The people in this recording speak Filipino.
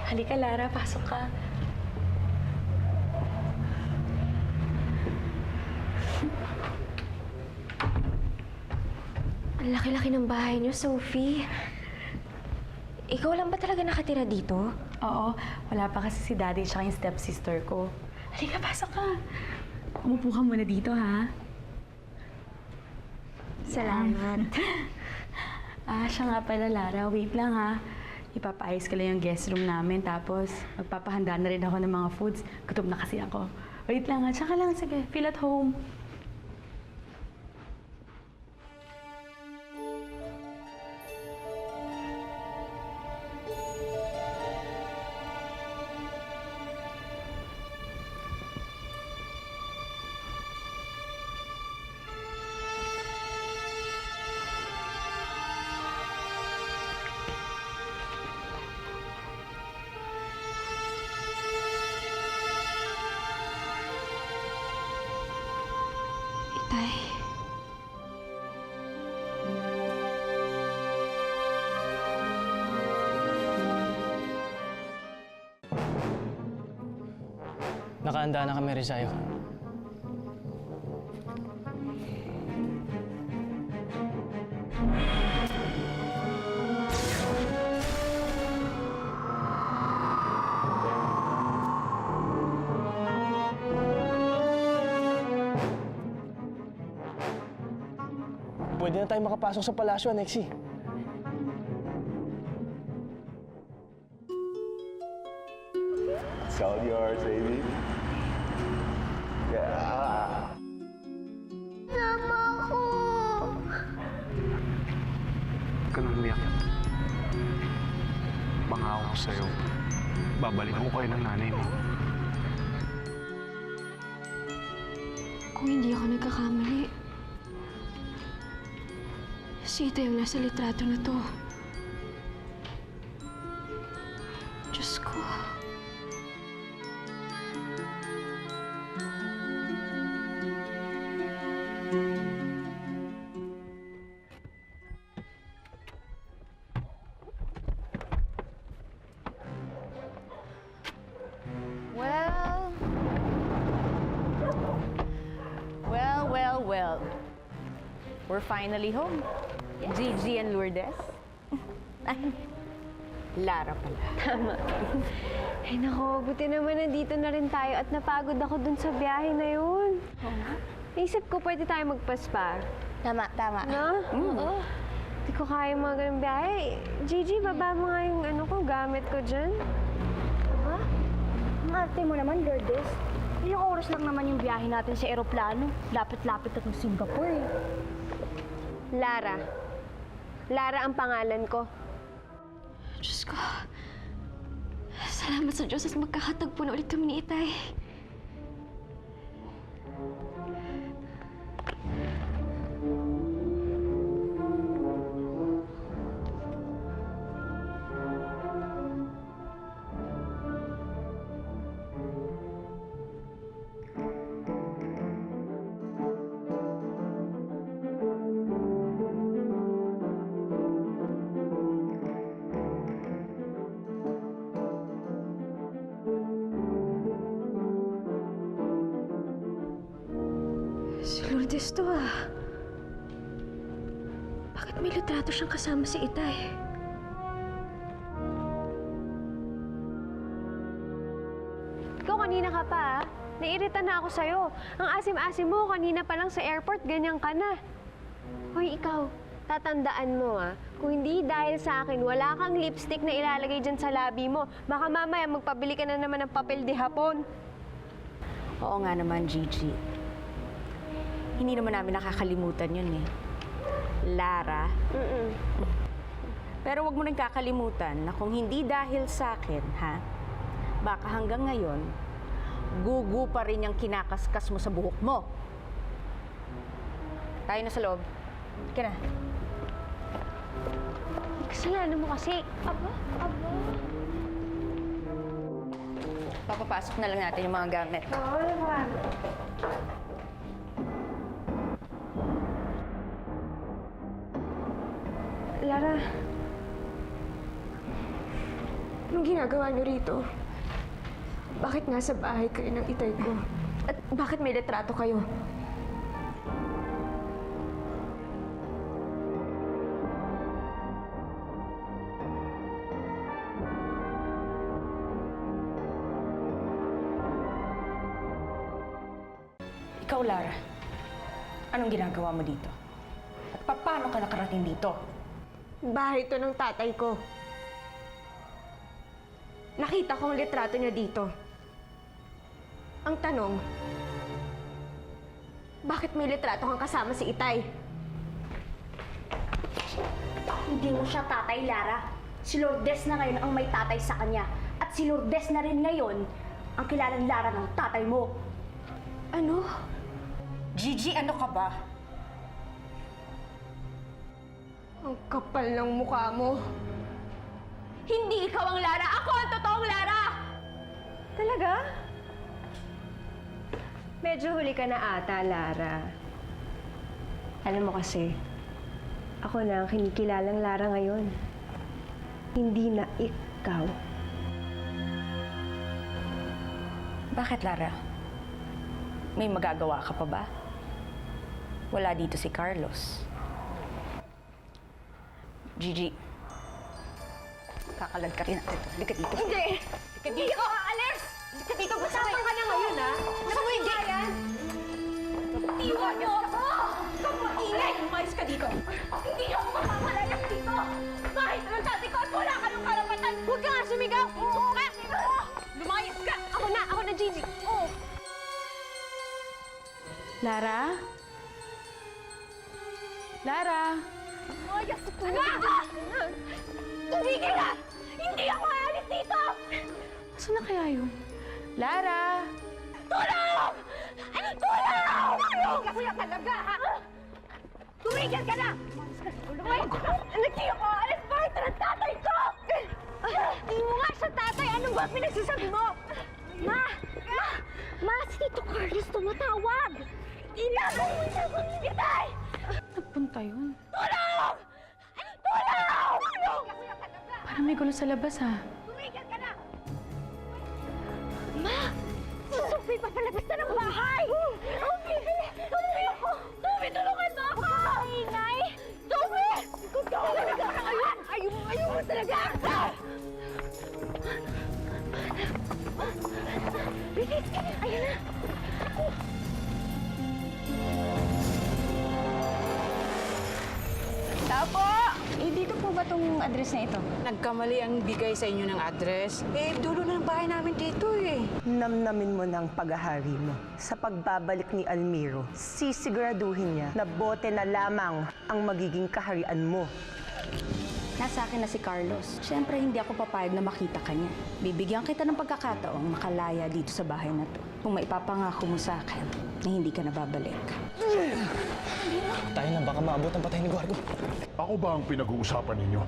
Halika, Lara. Pasok ka. Ang laki-laki ng bahay niyo, Sophie. Ikaw lang ba talaga nakatira dito? Oo. Wala pa kasi si Daddy at yung stepsister ko. Halika, pasok ka. Umupo ka muna dito, ha? Salamat. Siya nga pala, Lara. Wait lang, ha? Ipapaayos ko lang yung guest room namin, tapos magpapahanda na rin ako ng mga foods. Gutom na kasi ako. Wait lang, ha? Tsaka lang, sige. Feel at home. Itay. Nakahanda na kami rin sa'yo. Pwede na tayo makapasok sa palasyo, Nexie. It's all yours, baby. Yeah. Sama ko! Huwag ka nang umiyak. Pangako ko sa'yo, babalikan ko kayo ng nanay mo. Kung hindi ako nagkakamali, si Itay yung nasa litrato na to. Diyos ko. Well. We're finally home. Gigi and Lourdes. Ay, Lara pala. Tama. Ay nako, buti naman nandito na rin tayo at napagod ako dun sa biyahe na yun. Oo nga. Naisip ko pwede tayo magpa-spa. Tama. No? Oo. Hindi ko kaya mga ganun biyahe. Gigi, baba mo nga yung gamit ko dyan. Ha? Ang arte mo naman, Lourdes. Ilang oras lang naman yung biyahe natin sa eroplano. Lapit-lapit na itong Singapore. Lara. Lara ang pangalan ko. Diyos ko. Salamat sa Diyos at magkakatagpo na ulit kami ni Itay. Si Lourdes to Bakit may litrato siyang kasama si Itay? Ikaw kanina ka pa Naiirita na ako sa'yo. Ang asim-asim mo, kanina pa lang sa airport, ganyan ka na. Hoy, ikaw, tatandaan mo kung hindi dahil sa akin, wala kang lipstick na ilalagay dyan sa labi mo. Baka mamaya magpabili ka na naman ng papel de hapon. Oo nga naman, Gigi. Hindi naman namin nakakalimutan yun eh. Lara. Pero wag mo nang kakalimutan na kung hindi dahil sa akin, baka hanggang ngayon, gugu pa rin yung kinakaskas mo sa buhok mo. Tayo na sa loob. Sige na. Kasalanan mo kasi. Aba. Papapasok na lang natin yung mga gamit. Oo naman. Lara. Anong ginagawa niyo rito? Bakit nasa bahay kayo ng itay ko? At bakit may litrato kayo? Ikaw, Lara, anong ginagawa mo dito? At paano ka nakarating dito? Bahay to ng tatay ko. Nakita ko ang litrato niya dito. Ang tanong, bakit may litrato kang kasama si Itay? Hindi mo siya tatay, Lara. Si Lourdes na ngayon ang may tatay sa kanya. At si Lourdes na rin ngayon ang kilalang Lara ng tatay mo. Ano? Gigi, ano ka ba? Ang kapal ng mukha mo. Hindi ikaw ang Lara! Ako ang totoong Lara! Talaga? Medyo huli ka na ata, Lara. Alam mo kasi, ako na ang kinikilalang Lara ngayon. Hindi na ikaw. Bakit, Lara? May magagawa ka pa ba? Wala dito si Carlos. Gigi, kakalagkatin natin ito. Halika dito. Hindi! Hindi ako aalis! Halika dito, masapang ka na ngayon, ha? Gusto mo hindi yan? Iwan niyo ako! Huwag maingay! Umayos ka dito! Hindi ako makakalayas dito! Kahit anong tatay ko at wala ka ng karapatan! Huwag ka nga sumigaw! Oo ka! Lumayas ka! Ako na, Gigi! Oo! Lara? Lara? Lumayas ka! Tumigil ka! Hindi ako aalis dito! Saan na kaya yun? Lara? Tulong! Tulong! Tulong! Kasi na talaga, ha? Tumigil ka na! Hindi ako aalis! Bakit ng tatay ko? Hindi mo nga siya tatay! Ano ba pinagsasabi mo? Ma! Si Tito Carlos tumatawag! Ilaban mo siya! Itay! Nagpunta yun. Tulong! Tulong! Parang may gulo sa labas, ha? Tumigil ka na! Ma! Si Sophie papalabas na ng bahay! Sophie! Sophie ako! Sophie, tulungan mo ako! Ingay! Sophie! Tulungan mo na ngayon! Ayaw mo talaga! Bilis! Ayun na! Tapo! Dito po ba tong address na ito? Nagkamali ang bigay sa inyo ng address. Dulo ng bahay namin dito eh. Namnamin mo ng paghahari mo. Sa pagbabalik ni Almiro, sisiguraduhin niya na bote na lamang ang magiging kaharian mo. Nasa akin na si Carlos. Siyempre, hindi ako papayag na makita ka niya. Bibigyan kita ng pagkakataong makalaya dito sa bahay na to. Kung maipapangako mo sa akin na hindi ka na babalik. Tayo na, baka maabot ang patay ni Guardo. Ako ba ang pinag-uusapan ninyo?